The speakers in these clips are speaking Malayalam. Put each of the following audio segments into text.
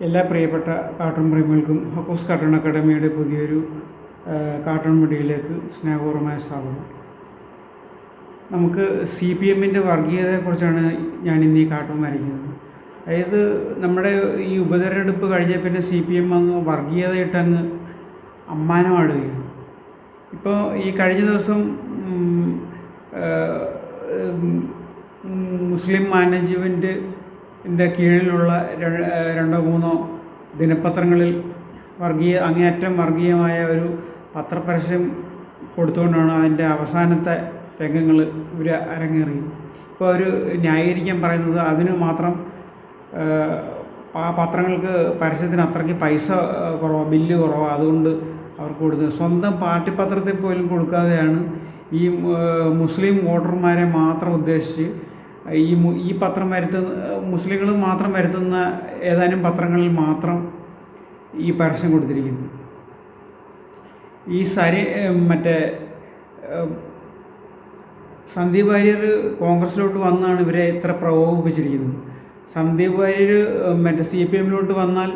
എല്ലാ പ്രിയപ്പെട്ട കാർട്ടൂൺ പ്രേമികൾക്കും ഹക്കോസ് കാർട്ടൂൺ അക്കാഡമിയുടെ പുതിയൊരു കാർട്ടൂൺ വീഡിയോയിലേക്ക് സ്നേഹപൂർവമായ സ്വാഗതം. നമുക്ക് CPM-ൻ്റെ വർഗീയതയെക്കുറിച്ചാണ് ഞാൻ ഇന്ന് ഈ കാർട്ടൂൺ വരയ്ക്കുന്നത്. അതായത് നമ്മുടെ ഈ ഉപതെരഞ്ഞെടുപ്പ് കഴിഞ്ഞ പിന്നെ CPM അങ്ങ് വർഗീയതയിട്ടങ്ങ് അമ്മാനമാടുകയാണ്. ഇപ്പോൾ ഈ കഴിഞ്ഞ ദിവസം മുസ്ലിം മാനേജ്മെൻറ്റിൻ്റെ കീഴിലുള്ള രണ്ടോ മൂന്നോ ദിനപത്രങ്ങളിൽ അങ്ങേയറ്റം വർഗീയമായ ഒരു പത്രപരസ്യം കൊടുത്തുകൊണ്ടാണ് അതിൻ്റെ അവസാനത്തെ രംഗങ്ങൾ ഇവർ അരങ്ങേറിയത്. ഇപ്പോൾ അവർ ന്യായീകരിക്കാൻ പറയുന്നത് അതിന് മാത്രം ആ പത്രങ്ങൾക്ക് പരസ്യത്തിന് അത്രയ്ക്ക് പൈസ കുറവാണ്, ബില്ല് കുറവാണ്, അതുകൊണ്ട് അവർക്ക് കൊടുത്തത്. സ്വന്തം പാർട്ടി പത്രത്തിൽ പോലും കൊടുക്കാതെയാണ് ഈ മുസ്ലിം വോട്ടർമാരെ മാത്രം ഉദ്ദേശിച്ച് ഈ പത്രം മുസ്ലിങ്ങൾ മാത്രം വരുത്തുന്ന ഏതാനും പത്രങ്ങളിൽ മാത്രം ഈ പരസ്യം കൊടുത്തിരിക്കുന്നു. ഈ സന്ദീപ് വാര്യർ കോൺഗ്രസ്സിലോട്ട് വന്നാണ് ഇവരെ ഇത്ര പ്രകോപിപ്പിച്ചിരിക്കുന്നത്. സന്ദീപ് വാര്യർ CPM-ലോട്ട് വന്നാൽ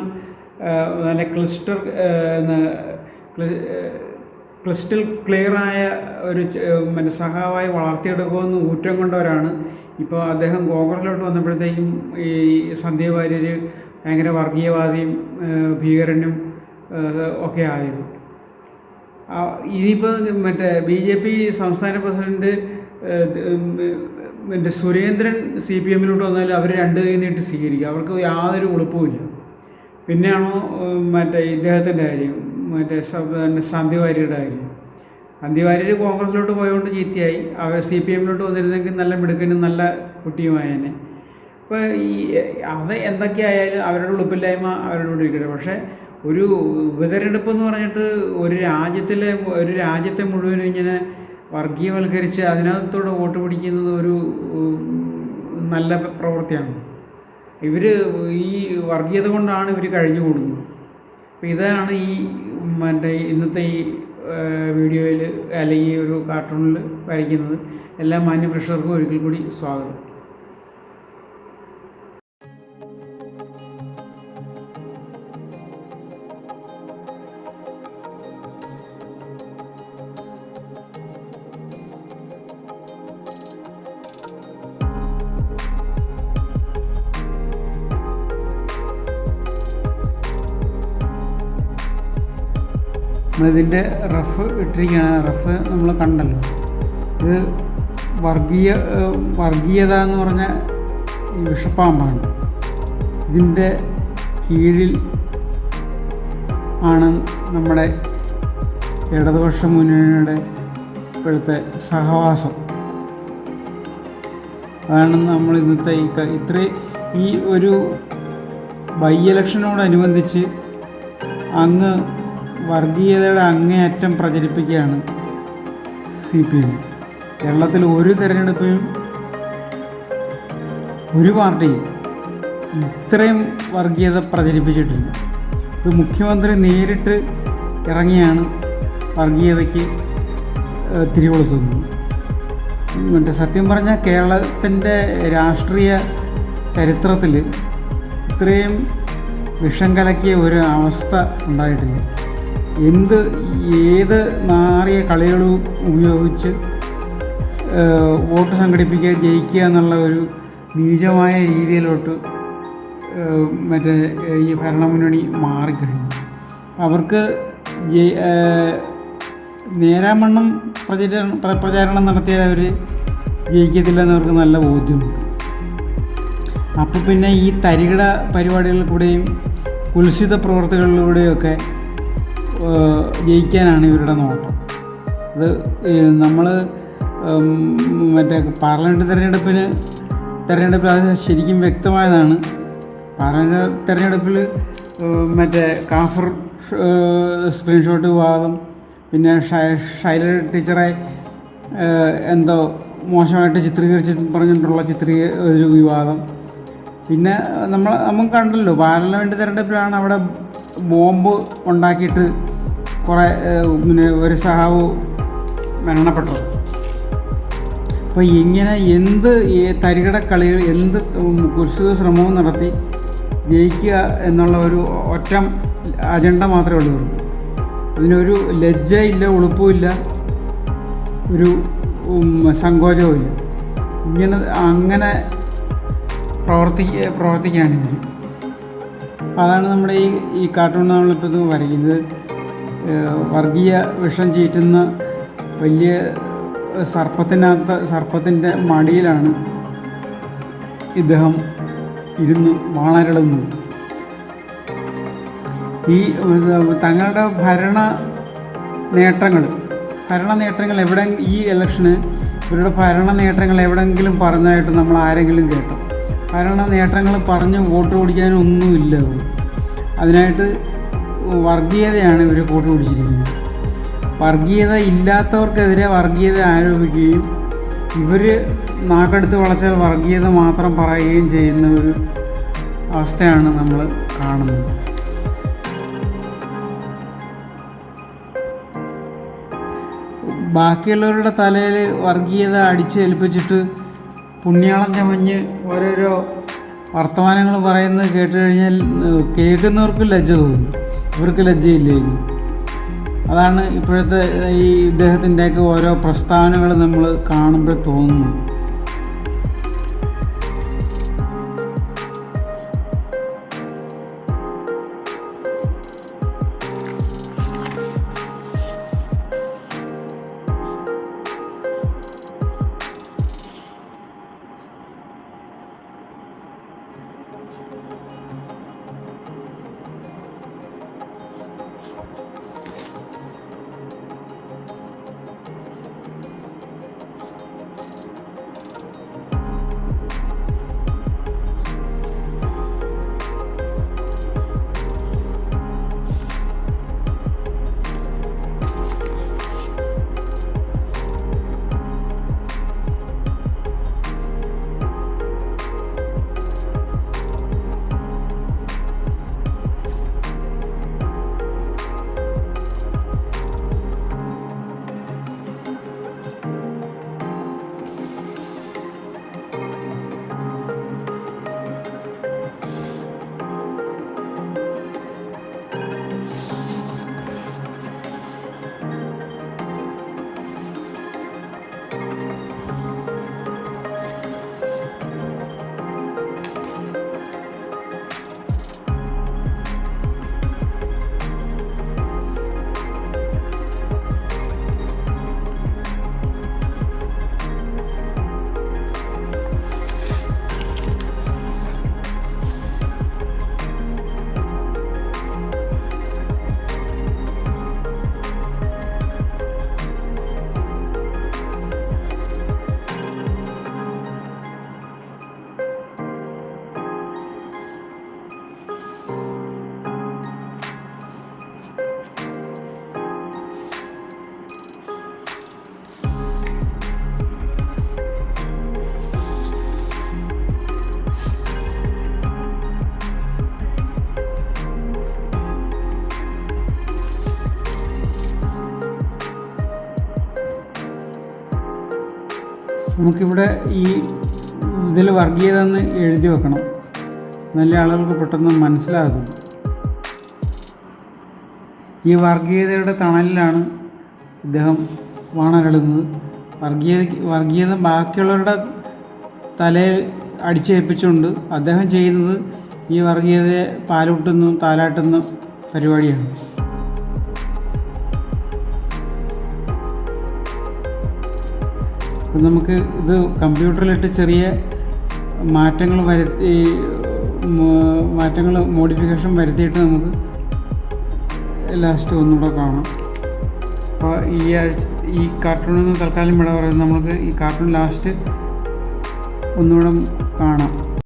നല്ല ക്രിസ്റ്റൽ ക്ലിയറായ ഒരു സഖാവായി വളർത്തിയെടുക്കുമെന്ന് ഊറ്റം കൊണ്ടവരാണ്. ഇപ്പോൾ അദ്ദേഹം കോൺഗ്രസ്സിലോട്ട് വന്നപ്പോഴത്തേക്കും ഈ സന്ദീപ് വാര്യർ ഭയങ്കര വർഗീയവാദിയും ഭീകരനും ഒക്കെ ആയത്. ഇനിയിപ്പോൾ BJP സംസ്ഥാന പ്രസിഡൻറ്റ് സുരേന്ദ്രൻ CPM-ലോട്ട് വന്നാൽ അവർ രണ്ട് കൈ നീട്ടി സ്വീകരിക്കുക, അവർക്ക് യാതൊരു ഉളുപ്പുമില്ല. പിന്നെയാണോ ഇദ്ദേഹത്തിൻ്റെ കാര്യം, സന്ദീപ് വാര്യരുടെ കാര്യം. സന്ദീപ് വാര്യർ കോൺഗ്രസ്സിലോട്ട് പോയതുകൊണ്ട് ചീത്തയായി. അവർ CPM-ലോട്ട് വന്നിരുന്നെങ്കിൽ നല്ല മിടുക്കനും നല്ല കുട്ടിയുമായേനെ. ഇപ്പോൾ അത് എന്തൊക്കെയായാലും അവരുടെ ഉളുപ്പില്ലായ്മ അവരോട് ഇരിക്കട്ടെ. പക്ഷേ ഒരു ഉപതെരഞ്ഞെടുപ്പ് എന്ന് പറഞ്ഞിട്ട് ഒരു രാജ്യത്തെ മുഴുവനും ഇങ്ങനെ വർഗീയവൽക്കരിച്ച് അതിനകത്തോടെ വോട്ട് പിടിക്കുന്നത് ഒരു നല്ല പ്രവൃത്തിയാണ്. ഇവർ ഈ വർഗീയത കൊണ്ടാണ് ഇവർ കഴിഞ്ഞു കൂടുന്നത്. അപ്പോൾ ഇതാണ് ഇന്നത്തെ ഈ വീഡിയോയിൽ അല്ലെങ്കിൽ ഒരു കാർട്ടൂണിൽ വരയ്ക്കുന്നത്. എല്ലാ മാന്യ പ്രേക്ഷകർക്കും ഒരിക്കൽ കൂടി സ്വാഗതം. നമ്മളിതിൻ്റെ റഫ് ഇട്ടിരിക്കുകയാണ്. റഫ് നമ്മൾ കണ്ടല്ലോ. ഇത് വർഗീയത എന്ന് പറഞ്ഞ ഈ വിഷപ്പാമ്പാണ്. ഇതിൻ്റെ കീഴിൽ ആണ് നമ്മുടെ ഇടതുപക്ഷ മുന്നണിയുടെ ഇപ്പോഴത്തെ സഹവാസം. അതാണ് നമ്മൾ ഇന്നത്തെ ഈ ഒരു ബൈ ഇലക്ഷനോടനുബന്ധിച്ച് അങ്ങ് വർഗീയതയുടെ അങ്ങേയറ്റം പ്രചരിപ്പിക്കുകയാണ് CPM. കേരളത്തിൽ ഒരു തെരഞ്ഞെടുപ്പിനും ഒരു പാർട്ടിയും ഇത്രയും വർഗീയത പ്രചരിപ്പിച്ചിട്ടില്ല. ഇത് മുഖ്യമന്ത്രി നേരിട്ട് ഇറങ്ങിയാണ് വർഗീയതയ്ക്ക് തിരികൊളുത്തുന്നത്. സത്യം പറഞ്ഞാൽ കേരളത്തിൻ്റെ രാഷ്ട്രീയ ചരിത്രത്തിൽ ഇത്രയും വിഷം കലക്കിയ ഒരു അവസ്ഥ ഉണ്ടായിട്ടില്ല. ഏത് മാറിയ കളികളും ഉപയോഗിച്ച് വോട്ട് സംഘടിപ്പിക്കുക, ജയിക്കുക എന്നുള്ള ഒരു നീചമായ രീതിയിലോട്ട് ഈ ഭരണമുന്നണി മാറിക്കഴിഞ്ഞു. അവർക്ക് നേരാമണ്ണം പ്രചാരണം നടത്തിയാൽ അവർ ജയിക്കത്തില്ലെന്നവർക്ക് നല്ല ബോധ്യമുണ്ട്. അപ്പോൾ പിന്നെ ഈ തരികിട പരിപാടികളിൽ കൂടെയും കുൽസിത പ്രവർത്തികളിലൂടെയൊക്കെ ജയിക്കാനാണ് ഇവരുടെ നോട്ടം. അത് നമ്മൾ പാർലമെൻറ്റ് തെരഞ്ഞെടുപ്പിൽ അത് ശരിക്കും വ്യക്തമായതാണ്. പാർലമെൻറ്റ് തെരഞ്ഞെടുപ്പിൽ കാഫർ സ്ക്രീൻഷോട്ട് വിവാദം, പിന്നെ ശൈല ടീച്ചറെ എന്തോ മോശമായിട്ട് ചിത്രീകരിച്ച് പറഞ്ഞിട്ടുള്ള ഒരു വിവാദം. പിന്നെ നമുക്ക് കണ്ടല്ലോ, പാർലമെൻറ്റ് തെരഞ്ഞെടുപ്പിലാണ് അവിടെ ബോംബ് ഉണ്ടാക്കിയിട്ട് ഒരു സഹാവ് മരണപ്പെട്ടത്. അപ്പോൾ ഇങ്ങനെ തരികിട കളികൾ കുൽസിത ശ്രമവും നടത്തി ജയിക്കുക എന്നുള്ള ഒരു ഒറ്റ അജണ്ട മാത്രമേ ഉള്ളൂ. അതിനൊരു ലജ്ജയില്ല, ഉളുപ്പുമില്ല, ഒരു സങ്കോചവും ഇല്ല. അങ്ങനെ പ്രവർത്തിക്കുകയാണ് ഇവർ. അതാണ് നമ്മുടെ ഈ കാർട്ടൂൺ നമ്മളിപ്പോൾ ഇത് വരയ്ക്കുന്നത്. വർഗീയ വിഷം ചീറ്റുന്ന വലിയ സർപ്പത്തിൻ്റെ മടിയിലാണ് ഇദ്ദേഹം ഇരുന്ന് വാണരളുന്നത്. ഈ തങ്ങളുടെ ഭരണ നേട്ടങ്ങൾ എവിടെ ഈ ഇലക്ഷന് ഇവരുടെ ഭരണ നേട്ടങ്ങൾ എവിടെയെങ്കിലും പറഞ്ഞതായിട്ട് നമ്മൾ ആരെങ്കിലും കേട്ടോ? ഭരണ നേട്ടങ്ങൾ പറഞ്ഞ് വോട്ട് പിടിക്കാനൊന്നുമില്ല. അതിനായിട്ട് വർഗീയതയാണ് ഇവർ വോട്ട് പിടിച്ചിരിക്കുന്നത്. വർഗീയത ഇല്ലാത്തവർക്കെതിരെ വർഗീയത ആരോപിക്കുകയും ഇവർ നാക്കെടുത്ത് വളച്ചാൽ വർഗീയത മാത്രം പറയുകയും ചെയ്യുന്ന ഒരു അവസ്ഥയാണ് നമ്മൾ കാണുന്നത്. ബാക്കിയുള്ളവരുടെ തലയിൽ വർഗീയത അടിച്ചേൽപ്പിച്ചിട്ട് പുണ്യാളം ചമഞ്ഞ് ഓരോരോ വർത്തമാനങ്ങൾ പറയുന്നത് കേട്ട് കഴിഞ്ഞാൽ കേൾക്കുന്നവർക്ക് ലജ്ജ തോന്നും, ഇവർക്ക് ലജ്ജയില്ലായിരുന്നു. അതാണ് ഇപ്പോഴത്തെ ഈ ഇദ്ദേഹത്തിൻ്റെയൊക്കെ ഓരോ പ്രസ്താവനകൾ നമ്മൾ കാണുമ്പോൾ തോന്നുന്നു. നമുക്കിവിടെ ഈ ഇതിൽ വർഗീയത എന്ന് എഴുതി വെക്കണം, നല്ല ആളുകൾക്ക് പെട്ടെന്ന് മനസ്സിലാകും. ഈ വർഗീയതയുടെ തണലിലാണ് ഇദ്ദേഹം വാണരളുന്നത്. വർഗീയത ബാക്കിയുള്ളവരുടെ തലയിൽ അടിച്ചേൽപ്പിച്ചുകൊണ്ട് അദ്ദേഹം ചെയ്യുന്നത് ഈ വർഗീയതയെ പാലൂട്ടുന്നു താലാട്ടുന്ന പരിപാടിയാണ്. അപ്പം നമുക്ക് ഇത് കമ്പ്യൂട്ടറിലിട്ട് ചെറിയ മോഡിഫിക്കേഷൻ വരുത്തിയിട്ട് നമുക്ക് ലാസ്റ്റ് ഒന്നുകൂടെ കാണാം. അപ്പോൾ ഈ കാർട്ടൂണിൽ നിന്ന് തൽക്കാലം ഇവിടെ പറയുന്നത് നമുക്ക് ഈ കാർട്ടൂൺ ലാസ്റ്റ് ഒന്നുകൂടെ കാണാം.